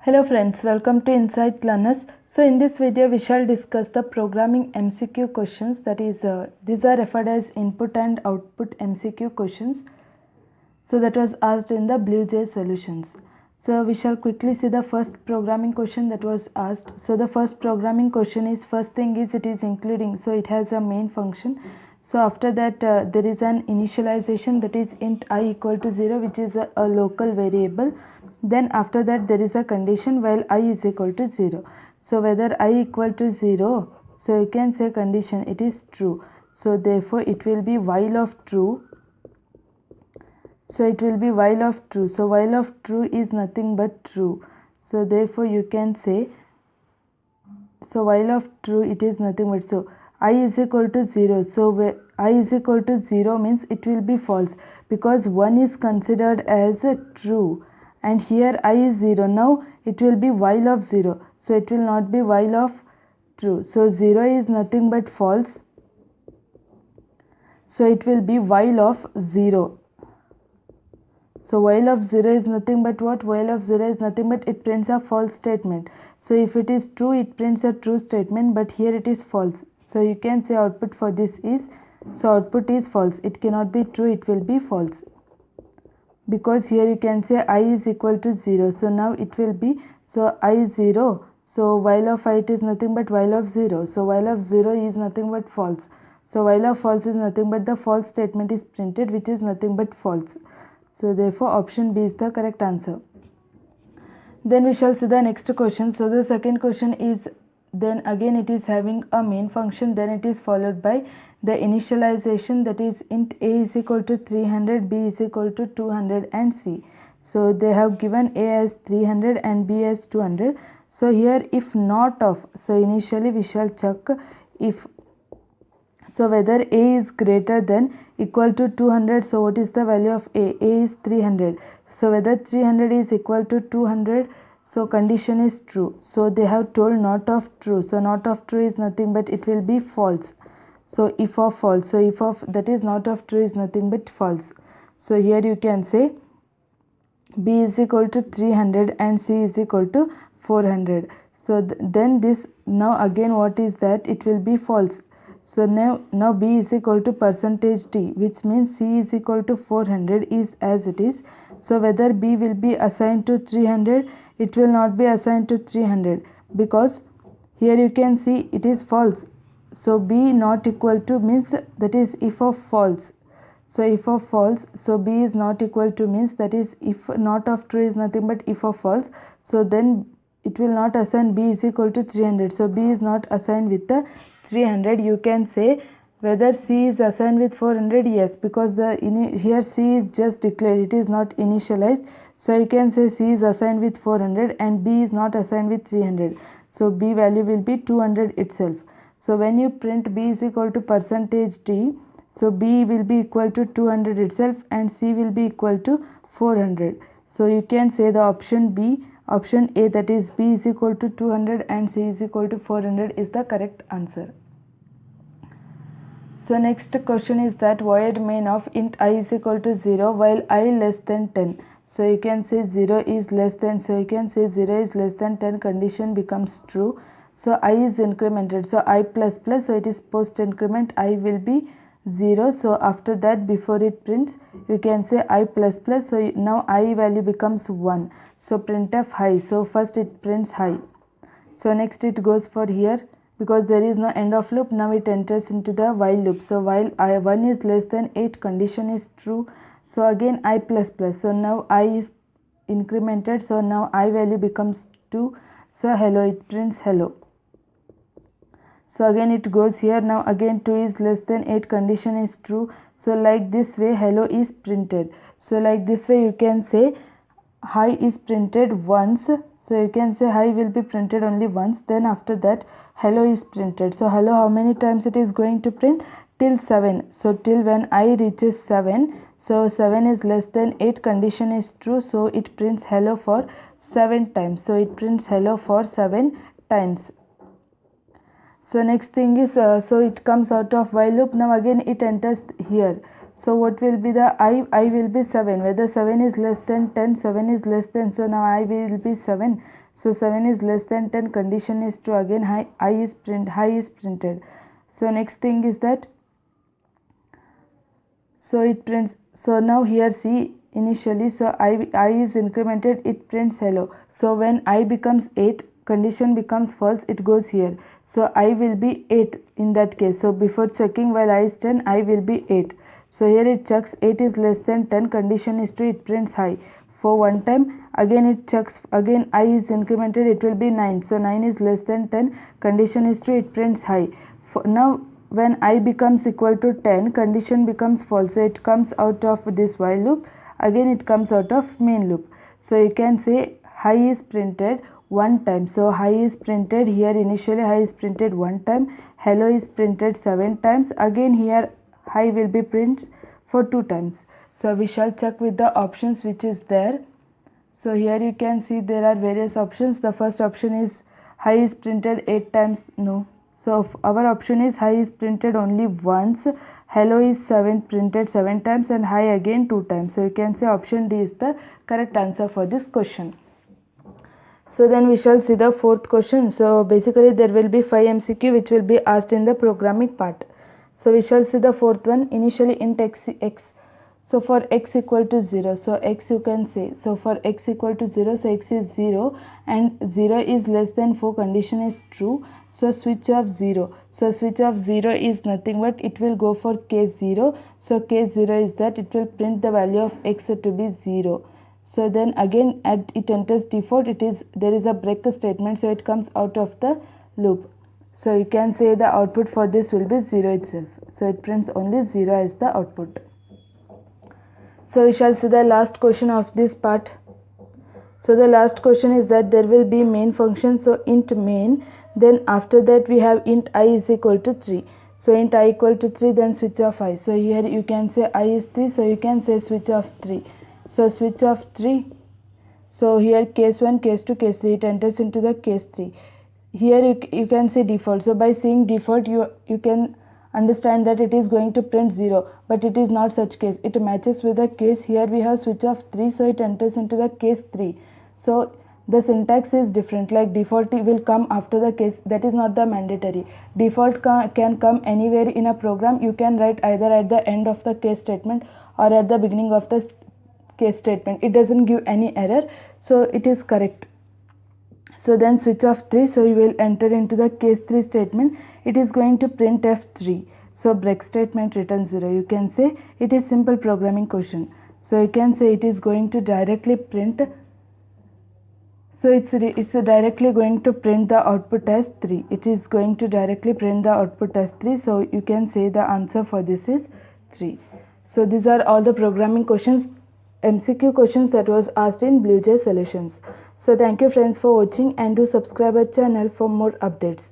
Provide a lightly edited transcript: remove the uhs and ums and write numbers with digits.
Hello friends, welcome to Insight Learners. So in this video we shall discuss the programming MCQ questions, that is these are referred as input and output MCQ questions. So that was asked in the BlueJ solutions. So we shall quickly see the first programming question that was asked. So the first programming question is, first thing is it is including, so it has a main function. So after that there is an initialization, that is int I equal to 0, which is a local variable. Then after that there is a condition while I is equal to 0. So whether I equal to 0, so you can say condition it is true. So therefore it will be while of true. So it will be while of true. So while of true is nothing but true. So therefore you can say, so while of true it is nothing but, so I is equal to 0. So where I is equal to 0 means it will be false, because 1 is considered as a true and here I is 0. Now it will be while of 0. So it will not be while of true. So 0 is nothing but false. So it will be while of 0. So while of 0 is nothing but what? While of 0 is nothing but it prints a false statement. So if it is true, it prints a true statement, but here it is false. So you can say output for this is, so output is false. It cannot be true, it will be false. Because here you can say I is equal to 0. So now it will be, so I is 0. So while of I it is nothing but while of 0. So while of 0 is nothing but false. So while of false is nothing but the false statement is printed, which is nothing but false. So therefore option B is the correct answer. Then we shall see the next question. So the second question is, then again it is having a main function, then it is followed by the initialization, that is int A is equal to 300, B is equal to 200 and C. So they have given A as 300 and B as 200. So here if not of, so initially we shall check if, so whether A is greater than equal to 200, so what is the value of A? A is 300. So whether 300 is equal to 200, so condition is true. So they have told not of true. So not of true is nothing but it will be false. So if of false, so if of, that is not of true is nothing but false. So here you can say B is equal to 300 and C is equal to 400. So then this, now again what is that? It will be false. So now B is equal to percentage D, which means C is equal to 400 is as it is. So whether B will be assigned to 300, it will not be assigned to 300, because here you can see it is false. So B not equal to means, that is if of false. So if of false, so B is not equal to means, that is if not of true is nothing but if of false. So then it will not assign B is equal to 300. So B is not assigned with the 300. You can say whether C is assigned with 400, yes, because the here C is just declared, it is not initialized. So you can say C is assigned with 400 and B is not assigned with 300. So B value will be 200 itself. So when you print B is equal to percentage D, so B will be equal to 200 itself and C will be equal to 400. So you can say the option B, option A, that is B is equal to 200 and C is equal to 400 is the correct answer. So next question is that void main of int I is equal to 0 while I less than 10. So you can say 0 is less than, so you can say 0 is less than 10, condition becomes true. So I is incremented, so I plus plus, so it is post increment, I will be 0. So after that before it prints, you can say I plus plus, so now I value becomes 1. So printf high, so first it prints high. So next it goes for here, because there is no end of loop, now it enters into the while loop. So while I1 is less than 8, condition is true. So again I plus plus, so now I is incremented, so now I value becomes 2. So hello, it prints hello. So again it goes here, now again 2 is less than 8, condition is true. So like this way hello is printed. So like this way you can say hi is printed once. So you can say hi will be printed only once, then after that hello is printed. So hello, how many times it is going to print? Till 7. So till when I reaches 7, so 7 is less than 8, condition is true. So it prints hello for 7 times. So it prints hello for 7 times. So next thing is, so it comes out of while loop, now again it enters here. So what will be the I will be 7, whether 7 is less than 10, 7 is less than, so now I will be 7, so 7 is less than 10, condition is true, again high is printed. So next thing is that, so it prints, so now here see, initially, so I is incremented, it prints hello. So when I becomes 8, condition becomes false, it goes here, so I will be 8 in that case. So before checking while I is 10, I will be 8. So here it checks 8 is less than 10, condition is true, it prints high. For one time, again it checks, again I is incremented, it will be 9, so 9 is less than 10, condition is true, it prints high. For now when I becomes equal to 10, condition becomes false, so it comes out of this while loop, again it comes out of main loop. So you can say high is printed one time, so high is printed here, initially high is printed one time, hello is printed 7 times, again here high will be printed for 2 times. So we shall check with the options which is there. So here you can see there are various options. The first option is high is printed 8 times, no. So our option is high is printed only once, hello is printed 7 times, and high again 2 times. So you can say option D is the correct answer for this question. So then we shall see the fourth question. So basically there will be 5 MCQ which will be asked in the programming part. So we shall see the fourth one, initially int x. So for x equal to 0, so x you can say, so for x equal to 0, so x is 0 and 0 is less than 4, condition is true, so switch off 0. So switch off 0 is nothing but it will go for case 0. So case 0 is that it will print the value of x to be 0. So then again it enters default, there is a break statement, so it comes out of the loop. So you can say the output for this will be 0 itself. So it prints only 0 as the output. So we shall see the last question of this part. So the last question is that there will be main function, so int main, then after that we have int I is equal to 3. So int I equal to 3, then switch off I. So here you can say I is 3, so you can say switch off 3. So switch off 3. So here case 1, case 2, case 3, it enters into the case 3. Here you can see default. So by seeing default you can understand that it is going to print 0, but it is not such case. It matches with the case. Here we have switch off 3, so it enters into the case 3. So the syntax is different, like default will come after the case, that is not the mandatory. Default can come anywhere in a program. You can write either at the end of the case statement or at the beginning of the case statement. It doesn't give any error, so it is correct. So then switch off 3, so you will enter into the case 3 statement. It is going to print f3. So break statement return 0. You can say it is simple programming question. So you can say it is going to directly print. So it's directly going to print the output as 3. It is going to directly print the output as 3. So you can say the answer for this is 3. So these are all the programming questions, MCQ questions that was asked in BlueJ Solutions. So thank you friends for watching, and do subscribe our channel for more updates.